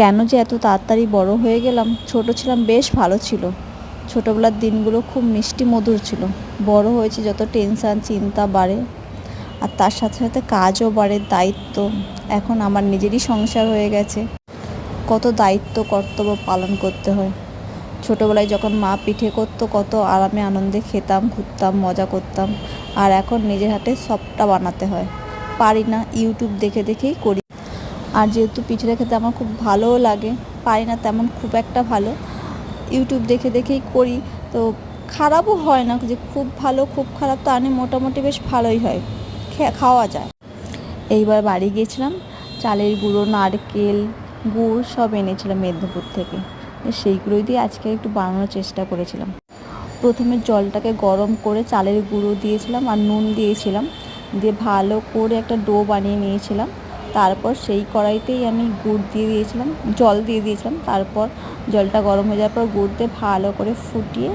কেন যে এত তাড়াতাড়ি বড় হয়ে গেলাম, ছোট ছিলাম বেশ ভালো ছিল। ছোটোবেলার দিনগুলো খুব মিষ্টি মধুর ছিল। বড় হয়েছি যত টেনশান চিন্তা বাড়ে, আর তার সাথে সাথে কাজও বাড়ে, দায়িত্ব। এখন আমার নিজেরই সংসার হয়ে গেছে, কত দায়িত্ব কর্তব্য পালন করতে হয়। ছোটোবেলায় যখন মা পিঠে করতো কত আরামে আনন্দে খেতাম, ঘুরতাম, মজা করতাম। আর এখন নিজের হাতে সবটা বানাতে হয়, পারি না, ইউটিউব দেখে দেখেই করি। আর যেহেতু পিঠেটা খেতে আমার খুব ভালোও লাগে, পারি না তেমন খুব একটা ভালো, ইউটিউব দেখে দেখেই করি। তো খারাপও হয় না যে খুব ভালো খুব খারাপ, তো আনি মোটামুটি বেশ ভালোই হয়, খাওয়া যায়। এইবার বাড়ি গিয়েছিলাম, চালের গুঁড়ো, নারকেল, গুড় সব এনেছিলাম মেদিনীপুর থেকে। সেইগুলোই দিয়ে আজকে একটু বানানোর চেষ্টা করেছিলাম। প্রথমে জলটাকে গরম করে চালের গুঁড়ো দিয়েছিলাম আর নুন দিয়েছিলাম, দিয়ে ভালো করে একটা ডো বানিয়ে নিয়েছিলাম। তারপর সেই কড়াইতেই আমি গুড় দিয়ে দিয়েছিলাম, জল দিয়ে দিয়েছিলাম। তারপর জলটা গরম হয়ে যাওয়ার পর গুড় দিয়ে ভালো করে ফুটিয়ে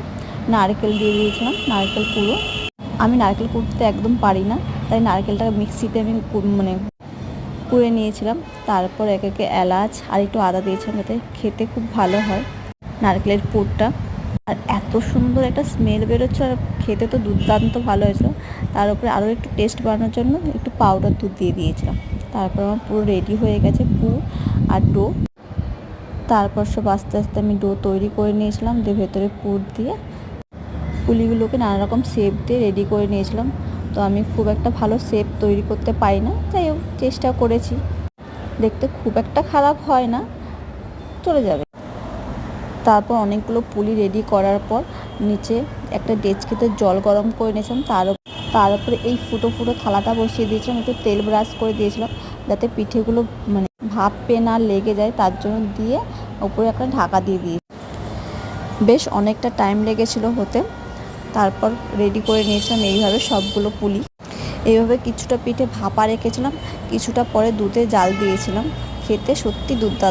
নারকেল দিয়ে দিয়েছিলাম, নারকেল কুড়ো। আমি নারকেল কুড়তে একদম পারি না, তাই নারকেলটা মিক্সিতে আমি কুড়ে নিয়েছিলাম। তারপর একে একে এলাচ আর একটু আদা দিয়েছিলাম, যাতে খেতে খুব ভালো হয় নারকেলের পুরটা। আর এত সুন্দর একটা স্মেল বেরোচ্ছে, আর খেতে তো দুর্দান্ত ভালো হয়েছিল। তার উপরে আরও একটু টেস্ট বাড়ানোর জন্য একটু পাউডার দুধ দিয়ে দিয়েছিলাম। তারপর আমার পুরো রেডি হয়ে গেছে পুর আর ডো। তারপর সব আস্তে আস্তে আমি ডো তৈরি করে নিয়েছিলাম, দিয়ে ভেতরে পুর দিয়ে পুলিগুলোকে নানা রকম শেপ দিয়ে রেডি করে নিয়েছিলাম। তো আমি খুব একটা ভালো শেপ তৈরি করতে পারি না, যাই হোক চেষ্টা করেছি। দেখতে খুব একটা খারাপ হয় না, চলে যাবে। তারপর অনেকগুলো পুলি রেডি করার পর নিচে একটা ডেচকিতে জল গরম করে নিয়েছিলাম, তার উপরে এই ফুটো ফুটো থালাটা বসিয়ে দিয়েছিলাম, একটু তেল ব্রাশ করে দিয়েছিলাম যাতে পিঠেগুলো মানে ভাপে না লেগে যায়, তার জন্য দিয়ে উপরে একটা ঢাকা দিয়ে দিয়েছি। বেশ অনেকটা টাইম লেগেছিল হতে। তারপর রেডি করে নিয়েছিলাম এইভাবে সবগুলো পুলি। এইভাবে কিছুটা পিঠে ভাপা রেখেছিলাম, কিছুটা পরে দুধে জাল দিয়েছিলাম। খেতে সত্যি দুর্দান্ত।